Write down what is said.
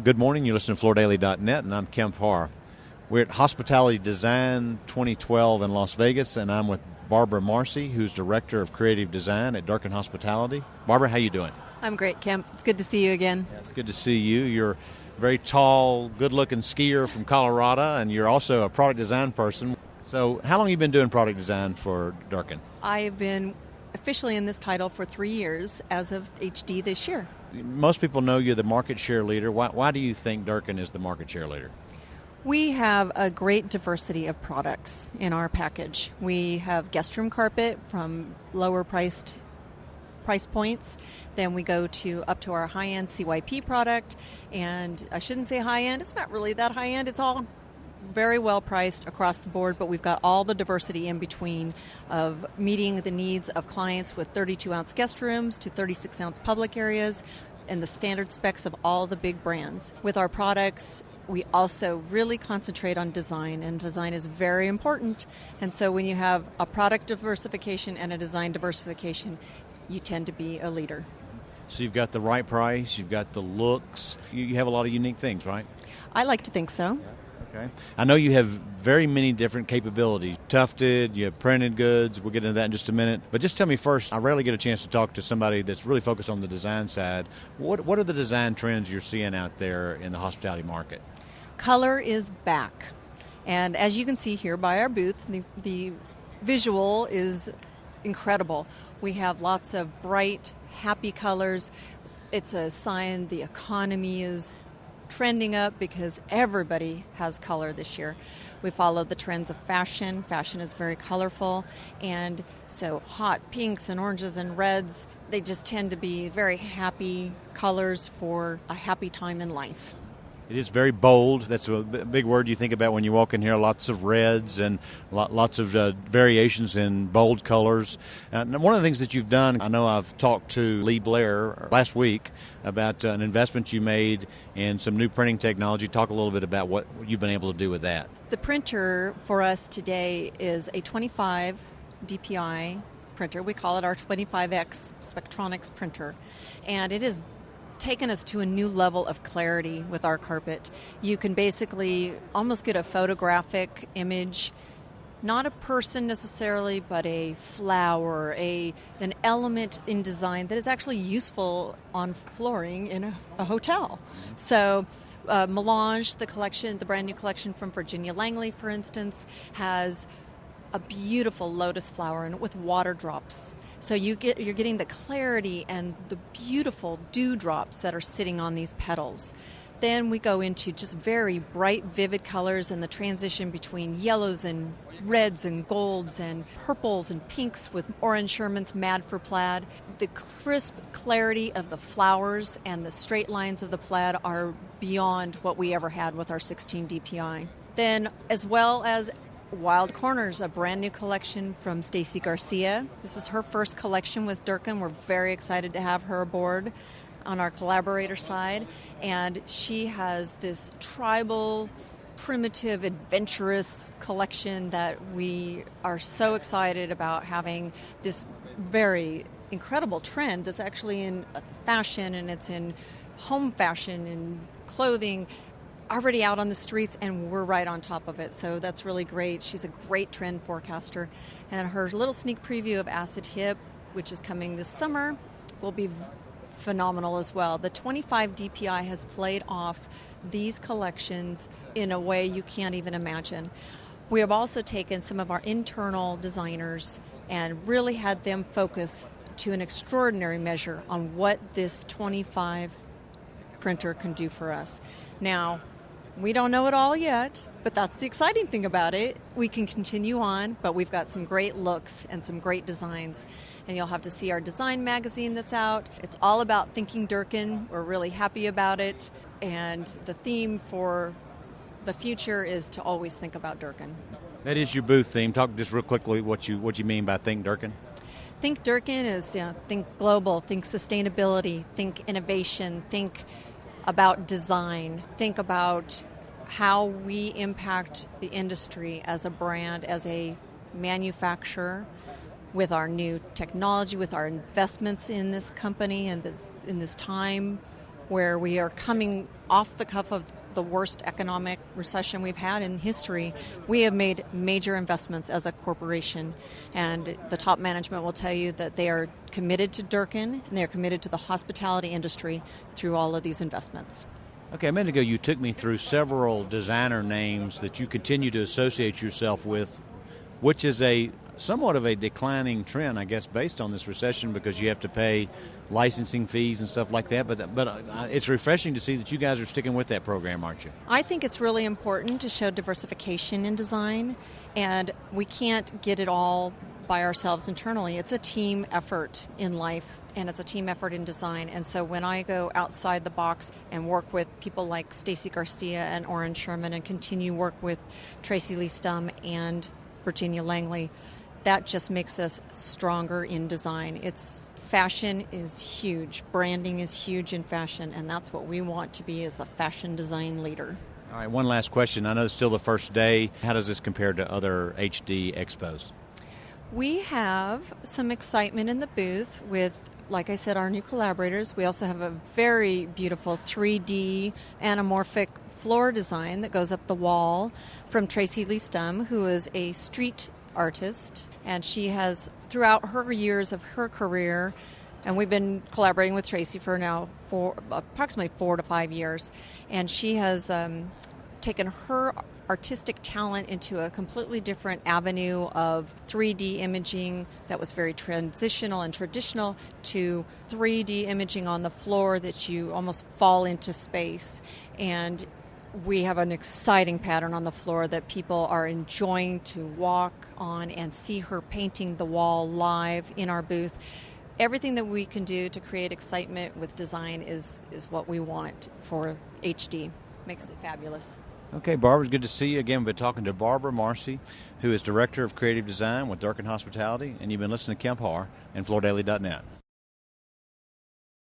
Good morning. You're listening to FloorDaily.net, and I'm Kemp Harr. We're at Hospitality Design 2012 in Las Vegas, and I'm with Barbara Marcy, who's Director of Creative Design at Durkan Hospitality. Barbara, how you doing? I'm great, Kemp. It's good to see you again. Yeah, it's good to see you. You're a very tall, good-looking skier from Colorado, and you're also a product design person. So how long have you been doing product design for Durkan? I've been officially in this title for 3 years as of HD this year. Most people know you're the market share leader. Why do you think Durkan is the market share leader? We have a great diversity of products in our package. We have guest room carpet from lower price points. Then we go up to our high-end CYP product. And I shouldn't say high-end. It's not really that high-end. It's all very well priced across the board, but we've got all the diversity in between of meeting the needs of clients with 32-ounce guest rooms to 36-ounce public areas and the standard specs of all the big brands. With our products, we also really concentrate on design, and design is very important. And so when you have a product diversification and a design diversification, you tend to be a leader. So you've got the right price, you've got the looks, you have a lot of unique things, right? I like to think so. Okay. I know you have very many different capabilities. Tufted, you have printed goods. We'll get into that in just a minute. But just tell me first, I rarely get a chance to talk to somebody that's really focused on the design side. What are the design trends you're seeing out there in the hospitality market? Color is back. And as you can see here by our booth, the visual is incredible. We have lots of bright, happy colors. It's a sign the economy is trending up because everybody has color this year. We follow the trends of fashion. Fashion is very colorful, and so hot pinks and oranges and reds, they just tend to be very happy colors for a happy time in life. It is very bold. That's a big word you think about when you walk in here. Lots of reds and lots of variations in bold colors. One of the things that you've done, I know I've talked to Lee Blair last week about an investment you made in some new printing technology. Talk a little bit about what you've been able to do with that. The printer for us today is a 25 DPI printer. We call it our 25X Spectronics printer. And it is taken us to a new level of clarity with our carpet. You can basically almost get a photographic image, not a person necessarily, but a flower, an element in design that is actually useful on flooring in a hotel. So Melange, the brand new collection from Virginia Langley, for instance, has a beautiful lotus flower and with water drops. So you're getting the clarity and the beautiful dewdrops that are sitting on these petals. Then we go into just very bright, vivid colors and the transition between yellows and reds and golds and purples and pinks with orange Sherman's Mad for Plaid. The crisp clarity of the flowers and the straight lines of the plaid are beyond what we ever had with our 16 DPI. Then, as well as Wild Corners, a brand new collection from Stacy Garcia. This is her first collection with Durkan. We're very excited to have her aboard on our collaborator side. And she has this tribal, primitive, adventurous collection that we are so excited about having this very incredible trend that's actually in fashion, and it's in home fashion and clothing, already out on the streets, and we're right on top of it. So that's really great. She's a great trend forecaster. And her little sneak preview of Acid Hip, which is coming this summer, will be phenomenal as well. The 25 DPI has played off these collections in a way you can't even imagine. We have also taken some of our internal designers and really had them focus to an extraordinary measure on what this 25 printer can do for us. Now, we don't know it all yet, but that's the exciting thing about it. We can continue on, but we've got some great looks and some great designs. And you'll have to see our design magazine that's out. It's all about thinking Durkan. We're really happy about it. And the theme for the future is to always think about Durkan. That is your booth theme. Talk just real quickly what you mean by Think Durkan. Think Durkan is think global, think sustainability, think innovation, think about design, think about how we impact the industry as a brand, as a manufacturer, with our new technology, with our investments in this company and in this time where we are coming off the cuff of the worst economic recession we've had in history. We have made major investments as a corporation, and the top management will tell you that they are committed to Durkan and they are committed to the hospitality industry through all of these investments. Okay, a minute ago you took me through several designer names that you continue to associate yourself with, which is a somewhat of a declining trend, I guess, based on this recession, because you have to pay licensing fees and stuff like that. But it's refreshing to see that you guys are sticking with that program, aren't you? I think it's really important to show diversification in design, and we can't get it all by ourselves internally. It's a team effort in life, and it's a team effort in design. And so when I go outside the box and work with people like Stacy Garcia and Orrin Sherman and continue work with Tracy Lee Stum and Virginia Langley, that just makes us stronger in design. Fashion is huge. Branding is huge in fashion, and that's what we want to be, as the fashion design leader. All right, one last question. I know it's still the first day. How does this compare to other HD expos? We have some excitement in the booth with, like I said, our new collaborators. We also have a very beautiful 3D anamorphic floor design that goes up the wall from Tracy Lee Stum, who is a street artist, and she has, throughout her years of her career, and we've been collaborating with Tracy for now for approximately 4 to 5 years, and she has taken her artistic talent into a completely different avenue of 3D imaging that was very transitional and traditional to 3D imaging on the floor that you almost fall into space. And we have an exciting pattern on the floor that people are enjoying to walk on and see her painting the wall live in our booth. Everything that we can do to create excitement with design is what we want for HD. Makes it fabulous. Okay, Barbara, it's good to see you again. We've been talking to Barbara Marcy, who is Director of Creative Design with Durkan Hospitality, and you've been listening to Kemp Harr and FloorDaily.net.